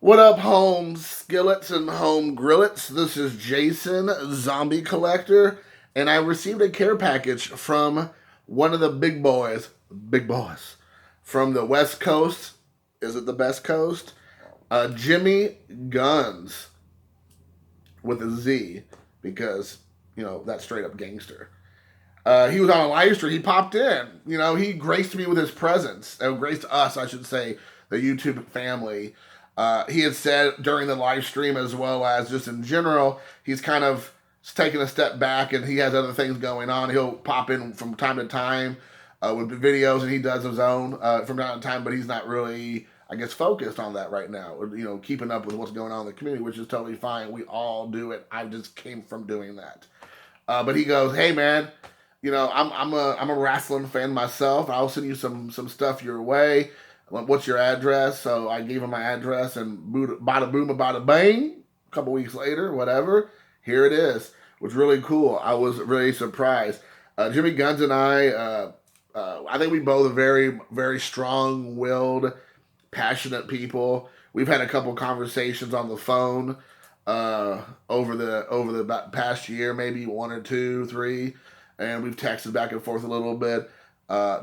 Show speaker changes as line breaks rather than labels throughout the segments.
What up, home skillets and home grillets? This is Jason, Zombie Collector, and I received a care package from one of the big boys, from the West Coast. Is it the best coast? Jimmy Gunz with a Z, because, that's straight up gangster. He was on a live stream. He popped in. He graced me with his presence. Graced us, I should say, the YouTube family. He had said during the live stream, as well as just in general, he's kind of taking a step back and he has other things going on. He'll pop in from time to time with the videos, and he does his own from time to time, but he's not really, I guess, focused on that right now. Keeping up with what's going on in the community, which is totally fine. We all do it. I just came from doing that. But he goes, "Hey man, I'm a wrestling fan myself. I'll send you some stuff your way. What's your address?" So I gave him my address, and bada boom, bada bang. A couple weeks later, whatever, here it is. It was really cool. I was really surprised. Jimmy Guns and I think we both are very, very strong-willed, passionate people. We've had a couple conversations on the phone over the past year, maybe one or two, three, and we've texted back and forth a little bit,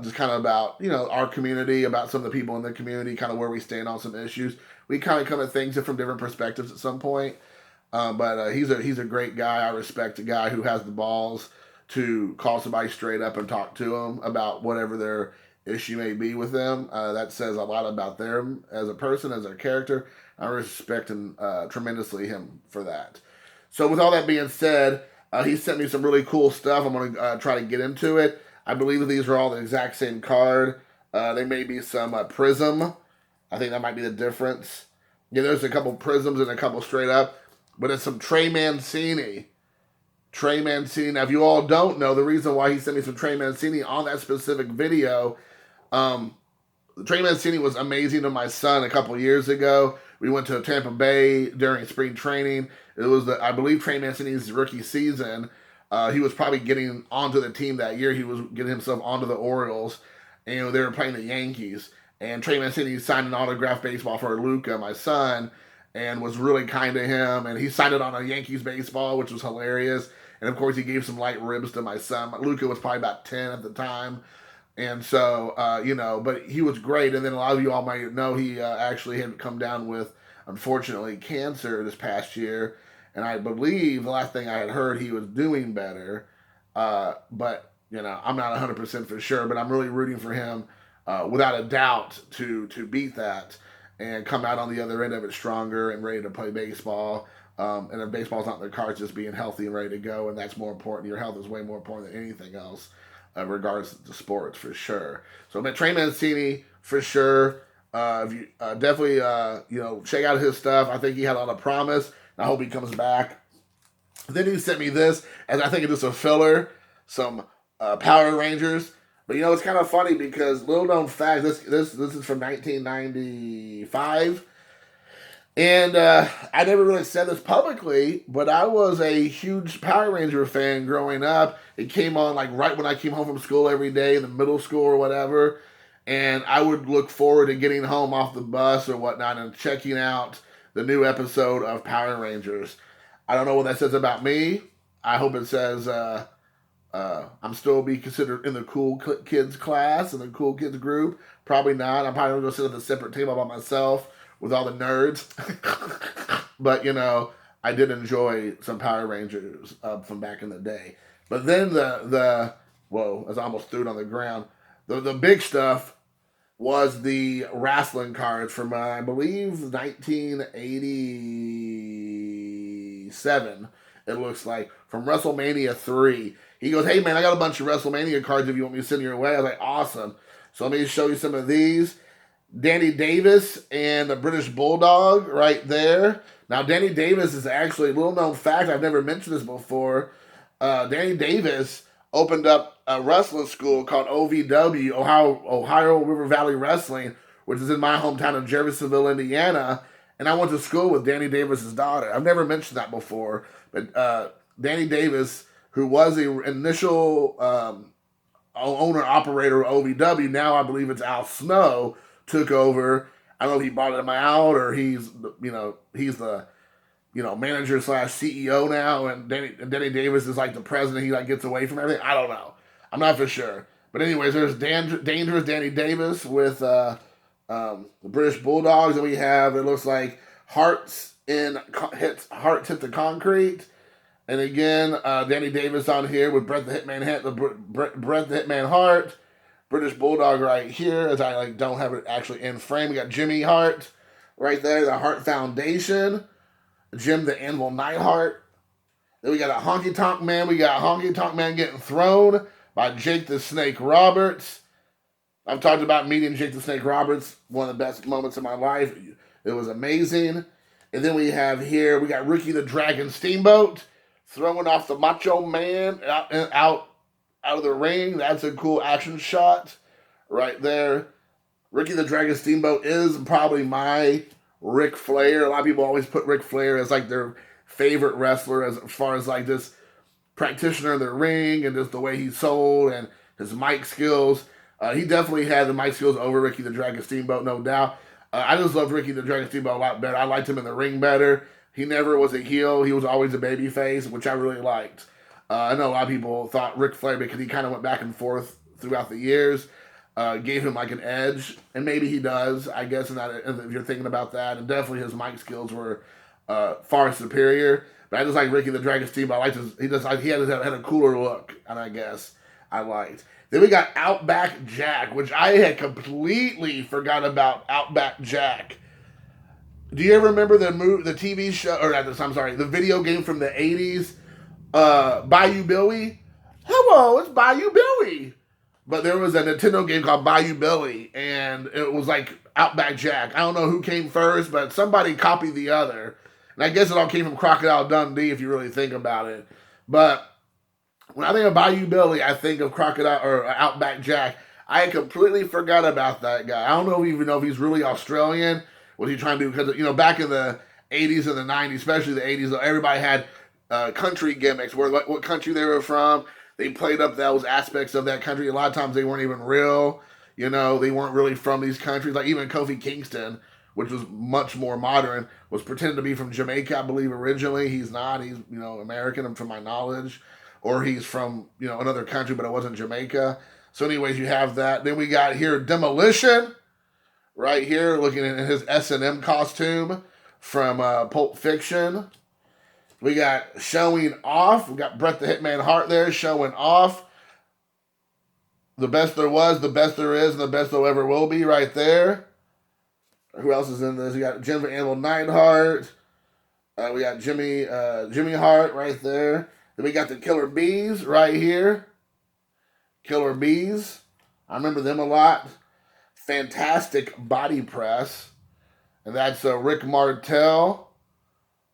just kind of about our community, about some of the people in the community, kind of where we stand on some issues. We kind of come at things from different perspectives at some point, but he's a great guy. I respect a guy who has the balls to call somebody straight up and talk to them about whatever their issue may be with them. That says a lot about them as a person, as a character. I respect him tremendously him for that. So with all that being said, he sent me some really cool stuff. I'm going to try to get into it. I believe that these are all the exact same card. There may be some prism. I think that might be the difference. Yeah, there's a couple prisms and a couple straight up. But it's some Trey Mancini. Trey Mancini. Now, if you all don't know, the reason why he sent me some Trey Mancini on that specific video, Trey Mancini was amazing to my son a couple years ago. We went to Tampa Bay during spring training. It was, I believe, Trey Mancini's rookie season. He was probably getting onto the team that year. He was getting himself onto the Orioles, and they were playing the Yankees. And Trey Mancini signed an autographed baseball for Luca, my son, and was really kind to him. And he signed it on a Yankees baseball, which was hilarious. And of course, he gave some light ribs to my son. Luca was probably about 10 at the time. And so, but he was great. And then a lot of you all might know he actually had come down with, unfortunately, cancer this past year. And I believe the last thing I had heard, he was doing better. But, I'm not 100% for sure. But I'm really rooting for him, without a doubt, to beat that and come out on the other end of it stronger and ready to play baseball. And if baseball's not in the cards, just being healthy and ready to go. And that's more important. Your health is way more important than anything else. Regards to sports, for sure. So, Trey Mancini, for sure. If you definitely, check out his stuff. I think he had a lot of promise. I hope he comes back. Then he sent me this, and I think it is a filler, some Power Rangers. But it's kind of funny because little known fact. This is from 1995. And I never really said this publicly, but I was a huge Power Ranger fan growing up. It came on right when I came home from school every day in the middle school or whatever. And I would look forward to getting home off the bus or whatnot and checking out the new episode of Power Rangers. I don't know what that says about me. I hope it says I'm still be considered in the cool kids class, in the cool kids group. Probably not. I'm probably going to sit at a separate table by myself with all the nerds. But, I did enjoy some Power Rangers from back in the day. But then whoa, as I almost threw it on the ground, the big stuff was the wrestling cards from, I believe, 1987, it looks like, from WrestleMania 3. He goes, "Hey, man, I got a bunch of WrestleMania cards if you want me to send your way." I was like, "Awesome." So let me show you some of these. Danny Davis and the British Bulldog right there. Now, Danny Davis is actually a little known fact. I've never mentioned this before. Danny Davis opened up a wrestling school called OVW, Ohio River Valley Wrestling, which is in my hometown of Jeffersonville, Indiana. And I went to school with Danny Davis's daughter. I've never mentioned that before, but Danny Davis, who was the initial owner operator of OVW, now I believe it's Al Snow, took over. I don't know if he bought him out or he's the manager slash CEO now, and Danny Davis is like the president. He like gets away from everything. I don't know. I'm not for sure. But anyways, there's dangerous Danny Davis with the British Bulldogs, and we have, it looks like, Hearts hit the concrete. And again, Danny Davis on here with Bret the Hitman Hart. British Bulldog right here, as I like don't have it actually in frame. We got Jimmy Hart right there, the Hart Foundation. Jim the Anvil Neidhart. Then we got a Honky Tonk Man. We got Honky Tonk Man getting thrown by Jake the Snake Roberts. I've talked about meeting Jake the Snake Roberts, one of the best moments of my life. It was amazing. And then we have here, we got Ricky the Dragon Steamboat throwing off the Macho Man out of the ring. That's a cool action shot right there. Ricky the Dragon Steamboat is probably my Ric Flair. A lot of people always put Ric Flair as like their favorite wrestler as far as like this practitioner in the ring and just the way he sold and his mic skills. He definitely had the mic skills over Ricky the Dragon Steamboat, no doubt. I just loved Ricky the Dragon Steamboat a lot better. I liked him in the ring better. He never was a heel. He was always a baby face, which I really liked. I know a lot of people thought Ric Flair, because he kind of went back and forth throughout the years, gave him like an edge, and maybe he does, I guess, if you're thinking about that. And definitely his mic skills were far superior. But I just like Ricky the Dragon Steamboat. I liked he had a cooler look, and I guess I liked. Then we got Outback Jack, which I had completely forgot about. Outback Jack. Do you ever remember the TV show, the video game from the 80s, Bayou Billy? Hello, it's Bayou Billy. But there was a Nintendo game called Bayou Billy, and it was like Outback Jack. I don't know who came first, but somebody copied the other. And I guess it all came from Crocodile Dundee, if you really think about it. But when I think of Bayou Billy, I think of Crocodile or Outback Jack. I completely forgot about that guy. I don't even know if he's really Australian. What he trying to do? Because back in the 80s and the 90s, especially the 80s, everybody had country gimmicks. What country they were from. They played up those aspects of that country. A lot of times they weren't even real. They weren't really from these countries. Like even Kofi Kingston, which was much more modern, was pretending to be from Jamaica, I believe, originally. He's not. He's, American, from my knowledge. Or he's from, another country, but it wasn't Jamaica. So anyways, you have that. Then we got here Demolition, right here, looking at his S&M costume from Pulp Fiction. We got Showing Off. We got Bret the Hitman Hart there showing off. The best there was, the best there is, and the best there ever will be right there. Who else is in this? We got Jim the Anvil Neidhart. We got Jimmy Hart right there. Then we got the Killer Bees right here. Killer Bees. I remember them a lot. Fantastic Body Press. And that's Rick Martel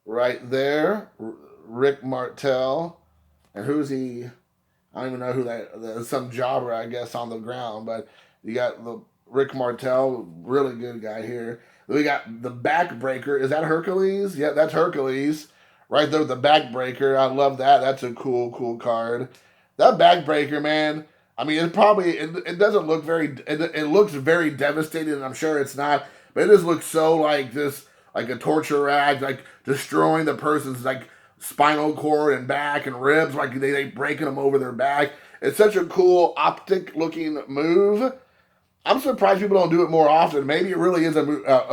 right there. Rick Martel. And who's he? I don't even know who that, some jobber, I guess, on the ground. But you got the Rick Martel, really good guy here. Then we got the Backbreaker. Is that Hercules? Yeah, that's Hercules. Right there with the Backbreaker. I love that. That's a cool card. That Backbreaker, man. I mean, it doesn't look it looks very devastating, and I'm sure it's not, but it just looks so like a torture rag, like destroying the person's like spinal cord and back and ribs, like they breaking them over their back. It's such a cool optic looking move. I'm surprised people don't do it more often. Maybe it really is a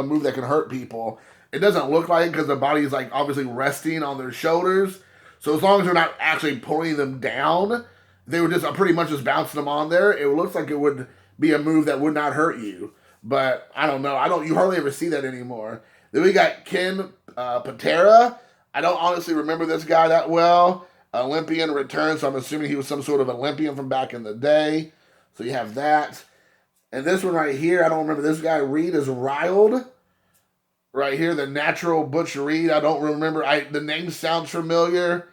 move that can hurt people. It doesn't look like it because the body's like obviously resting on their shoulders. So as long as they're not actually pulling them down, they were just pretty much just bouncing them on there. It looks like it would be a move that would not hurt you. But I don't know. You hardly ever see that anymore. Then we got Ken Patera. I don't honestly remember this guy that well. Olympian return, so I'm assuming he was some sort of Olympian from back in the day. So you have that. And this one right here, I don't remember this guy. Reed is Riled. Right here, the Natural Butch Reed. I don't remember. The name sounds familiar.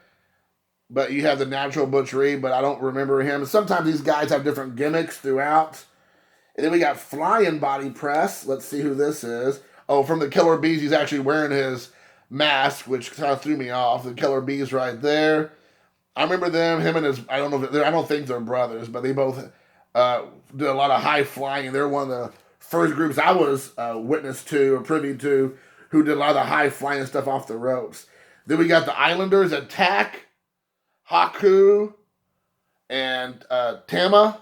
But you have the Natural Butch Reed, but I don't remember him. And sometimes these guys have different gimmicks throughout. And then we got Flying Body Press. Let's see who this is. Oh, from the Killer Bees, he's actually wearing his mask, which kind of threw me off. The Killer Bees right there. I remember them, him and his, I don't think they're brothers, but they both did a lot of high flying. They're one of the first groups I was witness to or privy to who did a lot of the high flying stuff off the ropes. Then we got the Islanders, Attack, Haku, and Tama.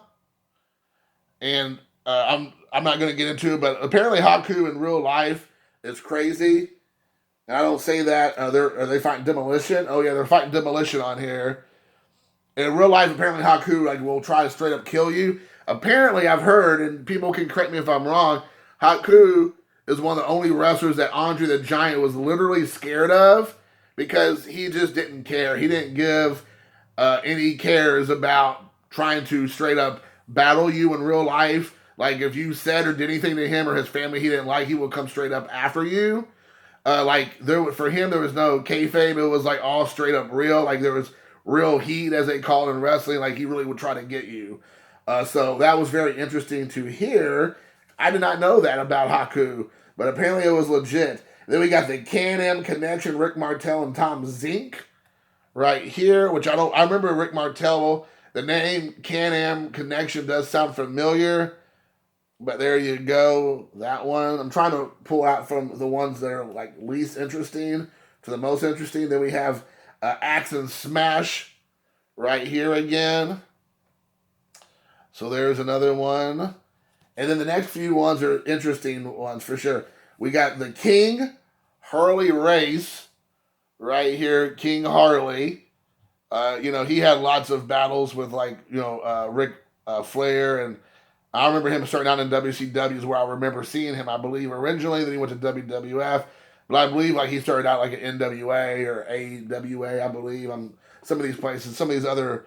And I'm not going to get into it, but apparently Haku in real life is crazy. And I don't say that. Are they fighting Demolition? Oh yeah, they're fighting Demolition on here. In real life, apparently Haku will try to straight up kill you. Apparently, I've heard, and people can correct me if I'm wrong, Haku is one of the only wrestlers that Andre the Giant was literally scared of because he just didn't care. He didn't give any cares about trying to straight up battle you in real life. Like if you said or did anything to him or his family he didn't like, he would come straight up after you. For him, there was no kayfabe. It was all straight up real. Like there was real heat, as they call it in wrestling. Like he really would try to get you. So that was very interesting to hear. I did not know that about Haku, but apparently it was legit. Then we got the Can-Am Connection, Rick Martel and Tom Zink right here, which I remember Rick Martel. The name Can-Am Connection does sound familiar, but there you go. That one. I'm trying to pull out from the ones that are least interesting to the most interesting. Then we have Axe and Smash right here again. So there's another one. And then the next few ones are interesting ones for sure. We got the King Harley Race right here. King Harley. He had lots of battles with Ric Flair, and I remember him starting out in WCW is where I remember seeing him, I believe, originally. Then he went to WWF. But I believe he started out like an NWA or AWA, I believe. Some of these places, some of these other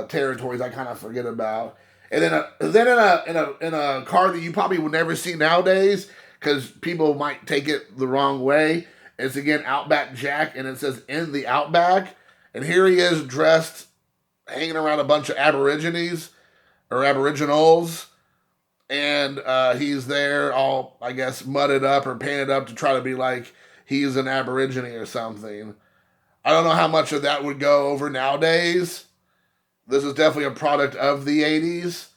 territories I kind of forget about. And then in a card that you probably would never see nowadays because people might take it the wrong way. It's again Outback Jack, and it says in the Outback. And here he is dressed, hanging around a bunch of Aborigines or Aboriginals. And he's there all, I guess, mudded up or painted up to try to be like he's an Aborigine or something. I don't know how much of that would go over nowadays. This is definitely a product of the 80s.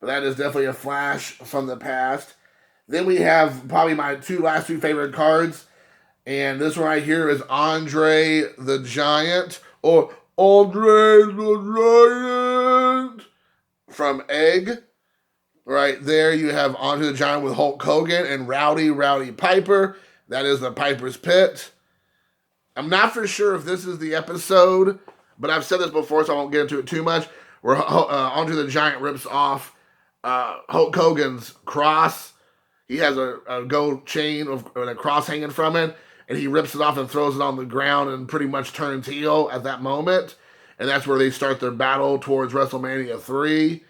But that is definitely a flash from the past. Then we have probably my last two favorite cards. And this one right here is Andre the Giant. Or Andre the Giant from Egg. Right there you have Andre the Giant with Hulk Hogan and Rowdy Piper. That is the Piper's Pit. I'm not for sure if this is the episode, but I've said this before, so I won't get into it too much, where Andre the Giant rips off Hulk Hogan's cross. He has a gold chain and a cross hanging from it, and he rips it off and throws it on the ground and pretty much turns heel at that moment. And that's where they start their battle towards WrestleMania 3.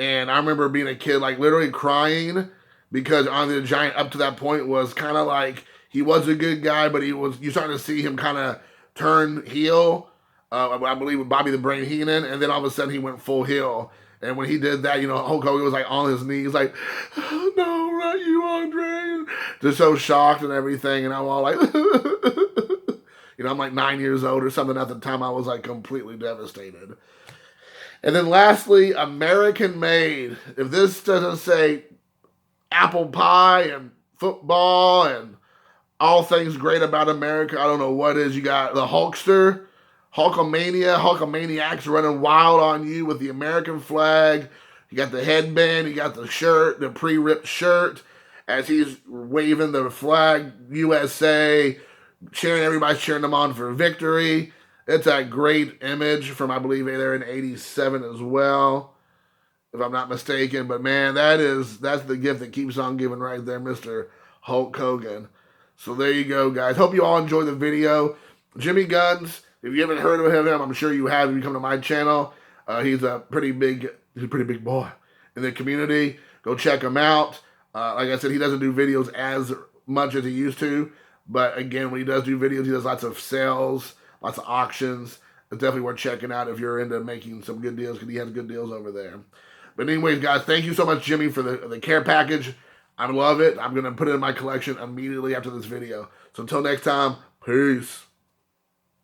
And I remember being a kid, literally crying because Andre the Giant up to that point was kind of he was a good guy, but you starting to see him kind of turn heel. I believe with Bobby the Brain Heenan, and then all of a sudden he went full heel. And when he did that, Hulk Hogan was on his knees, oh, no, not you, Andre. Just so shocked and everything. And I'm all I'm 9 years old or something at the time. I was completely devastated. And then lastly, American Made. If this doesn't say apple pie and football and all things great about America, I don't know what is. You got the Hulkster, Hulkamaniacs running wild on you with the American flag. You got the headband, you got the shirt, the pre-ripped shirt, as he's waving the flag, USA, everybody's cheering them on for victory. It's a great image from, I believe, there in 87 as well, if I'm not mistaken. But, man, that's the gift that keeps on giving right there, Mr. Hulk Hogan. So there you go, guys. Hope you all enjoyed the video. Jimmy Gunz, if you haven't heard of him, I'm sure you have if you come to my channel. He's a pretty big boy in the community. Go check him out. Like I said, he doesn't do videos as much as he used to. But, again, when he does do videos, he does lots of sales, lots of auctions. It's definitely worth checking out if you're into making some good deals, because he has good deals over there. But anyways, guys, thank you so much, Jimmy, for the care package. I love it. I'm going to put it in my collection immediately after this video. So until next time, peace.